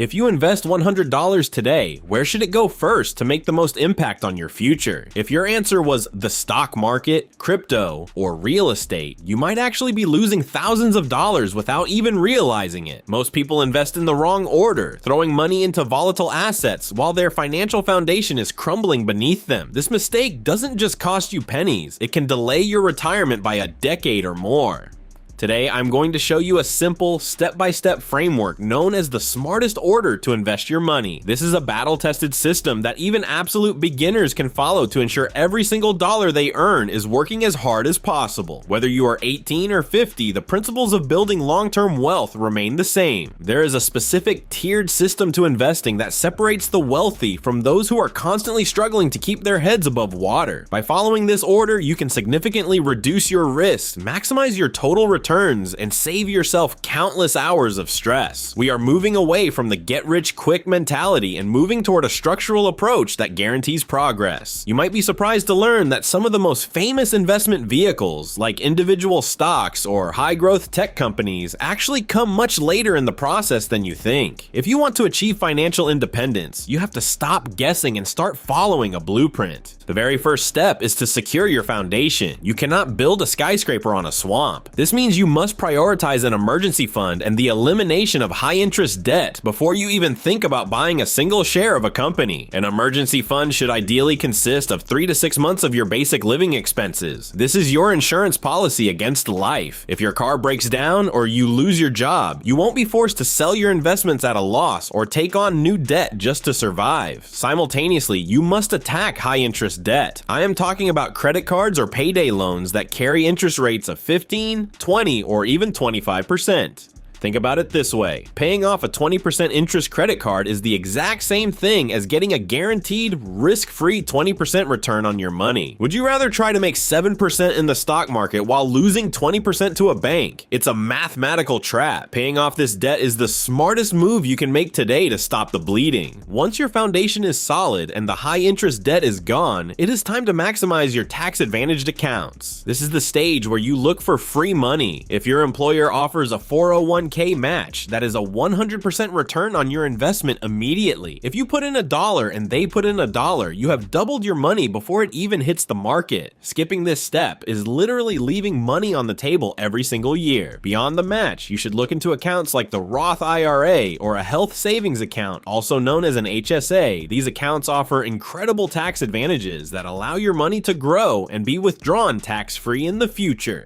If you invest $100 today, where should it go first to make the most impact on your future? If your answer was the stock market, crypto, or real estate, you might actually be losing thousands of dollars without even realizing it. Most people invest in the wrong order, throwing money into volatile assets while their financial foundation is crumbling beneath them. This mistake doesn't just cost you pennies, it can delay your retirement by a decade or more. Today, I'm going to show you a simple, step-by-step framework known as the smartest order to invest your money. This is a battle-tested system that even absolute beginners can follow to ensure every single dollar they earn is working as hard as possible. Whether you are 18 or 50, the principles of building long-term wealth remain the same. There is a specific tiered system to investing that separates the wealthy from those who are constantly struggling to keep their heads above water. By following this order, you can significantly reduce your risks, maximize your total return, and save yourself countless hours of stress. We are moving away from the get-rich-quick mentality and moving toward a structural approach that guarantees progress. You might be surprised to learn that some of the most famous investment vehicles, like individual stocks or high-growth tech companies, actually come much later in the process than you think. If you want to achieve financial independence, you have to stop guessing and start following a blueprint. The very first step is to secure your foundation. You cannot build a skyscraper on a swamp. This means you must prioritize an emergency fund and the elimination of high-interest debt before you even think about buying a single share of a company. An emergency fund should ideally consist of 3 to 6 months of your basic living expenses. This is your insurance policy against life. If your car breaks down or you lose your job, you won't be forced to sell your investments at a loss or take on new debt just to survive. Simultaneously, you must attack high-interest debt. I am talking about credit cards or payday loans that carry interest rates of 15, 20, or even 25%. Think about it this way. Paying off a 20% interest credit card is the exact same thing as getting a guaranteed, risk-free 20% return on your money. Would you rather try to make 7% in the stock market while losing 20% to a bank? It's a mathematical trap. Paying off this debt is the smartest move you can make today to stop the bleeding. Once your foundation is solid and the high-interest debt is gone, it is time to maximize your tax-advantaged accounts. This is the stage where you look for free money. If your employer offers a 401k match, that is a 100% return on your investment immediately. If you put in $1 and they put in $1, you have doubled your money before it even hits the market. Skipping this step is literally leaving money on the table every single year. Beyond the match, you should look into accounts like the Roth IRA or a health savings account, also known as an HSA. These accounts offer incredible tax advantages that allow your money to grow and be withdrawn tax-free in the future.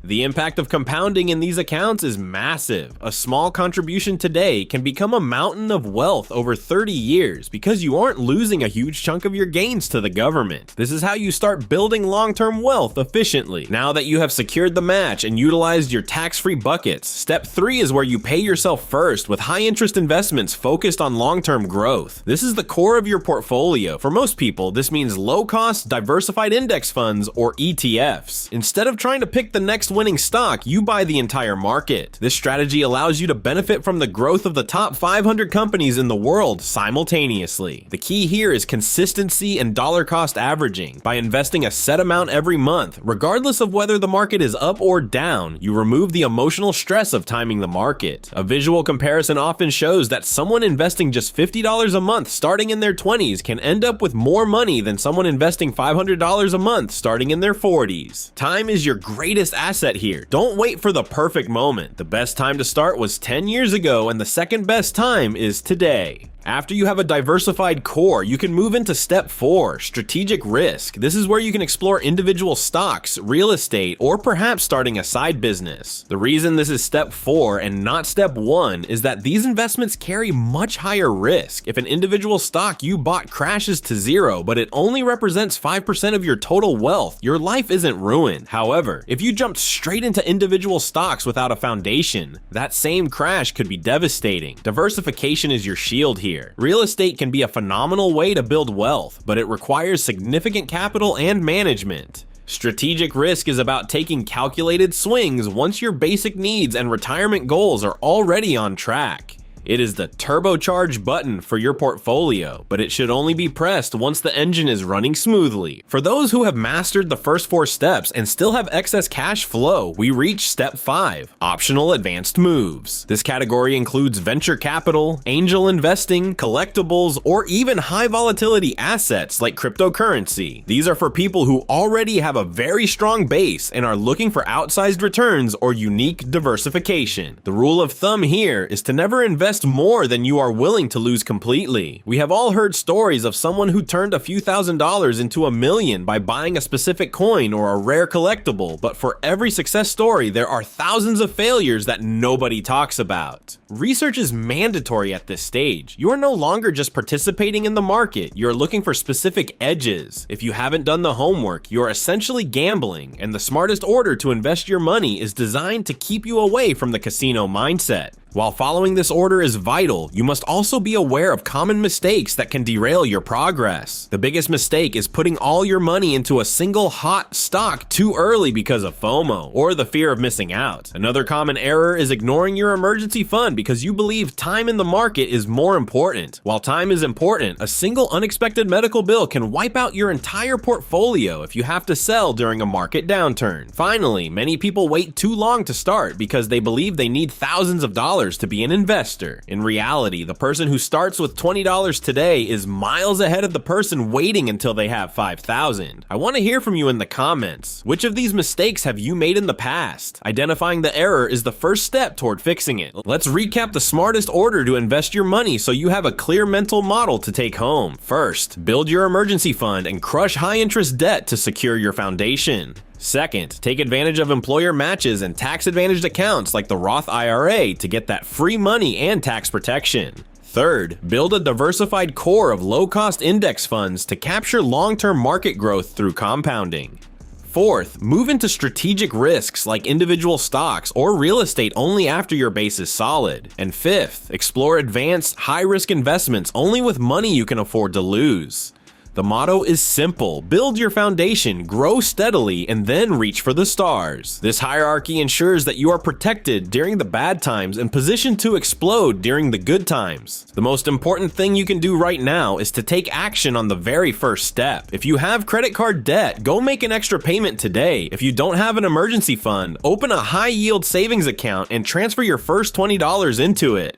The impact of compounding in these accounts is massive. A small contribution today can become a mountain of wealth over 30 years because you aren't losing a huge chunk of your gains to the government. This is how you start building long-term wealth efficiently. Now that you have secured the match and utilized your tax-free buckets, step 3 is where you pay yourself first with high-interest investments focused on long-term growth. This is the core of your portfolio. For most people, this means low-cost, diversified index funds or ETFs. Instead of trying to pick the next winning stock, you buy the entire market. This strategy allows you to benefit from the growth of the top 500 companies in the world simultaneously. The key here is consistency and dollar cost averaging. By investing a set amount every month, regardless of whether the market is up or down, you remove the emotional stress of timing the market. A visual comparison often shows that someone investing just $50 a month starting in their 20s can end up with more money than someone investing $500 a month starting in their 40s. Time is your greatest asset here. Don't wait for the perfect moment. The best time to start was 10 years ago, and the second best time is today. After you have a diversified core, you can move into step 4, strategic risk. This is where you can explore individual stocks, real estate, or perhaps starting a side business. The reason this is step 4 and not step 1 is that these investments carry much higher risk. If an individual stock you bought crashes to zero, but it only represents 5% of your total wealth, your life isn't ruined. However, if you jumped straight into individual stocks without a foundation, that same crash could be devastating. Diversification is your shield here. Real estate can be a phenomenal way to build wealth, but it requires significant capital and management. Strategic risk is about taking calculated swings once your basic needs and retirement goals are already on track. It is the turbocharge button for your portfolio, but it should only be pressed once the engine is running smoothly. For those who have mastered the first 4 steps and still have excess cash flow, we reach step 5, optional advanced moves. This category includes venture capital, angel investing, collectibles, or even high volatility assets like cryptocurrency. These are for people who already have a very strong base and are looking for outsized returns or unique diversification. The rule of thumb here is to never invest more than you are willing to lose completely. We have all heard stories of someone who turned a few $1,000s into $1 million by buying a specific coin or a rare collectible, but for every success story, there are thousands of failures that nobody talks about. Research is mandatory at this stage. You are no longer just participating in the market, you're looking for specific edges. If you haven't done the homework, you're essentially gambling, and the smartest order to invest your money is designed to keep you away from the casino mindset. While following this order is vital, you must also be aware of common mistakes that can derail your progress. The biggest mistake is putting all your money into a single hot stock too early because of FOMO, or the fear of missing out. Another common error is ignoring your emergency fund because you believe time in the market is more important. While time is important, a single unexpected medical bill can wipe out your entire portfolio if you have to sell during a market downturn. Finally, many people wait too long to start because they believe they need thousands of dollars to be an investor. In reality, the person who starts with $20 today is miles ahead of the person waiting until they have $5,000. I want to hear from you in the comments. Which of these mistakes have you made in the past? Identifying the error is the first step toward fixing it. Let's recap the smartest order to invest your money so you have a clear mental model to take home. First, build your emergency fund and crush high-interest debt to secure your foundation. Second, take advantage of employer matches and tax-advantaged accounts like the Roth IRA to get that free money and tax protection. Third, build a diversified core of low-cost index funds to capture long-term market growth through compounding. Fourth, move into strategic risks like individual stocks or real estate only after your base is solid. And fifth, explore advanced, high-risk investments only with money you can afford to lose. The motto is simple: build your foundation, grow steadily, and then reach for the stars. This hierarchy ensures that you are protected during the bad times and positioned to explode during the good times. The most important thing you can do right now is to take action on the very first step. If you have credit card debt, go make an extra payment today. If you don't have an emergency fund, open a high-yield savings account and transfer your first $20 into it.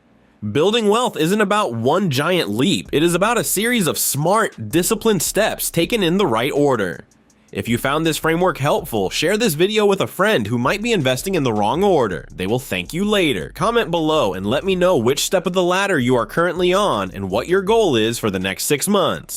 Building wealth isn't about one giant leap, it is about a series of smart, disciplined steps taken in the right order. If you found this framework helpful, share this video with a friend who might be investing in the wrong order. They will thank you later. Comment below and let me know which step of the ladder you are currently on and what your goal is for the next 6 months.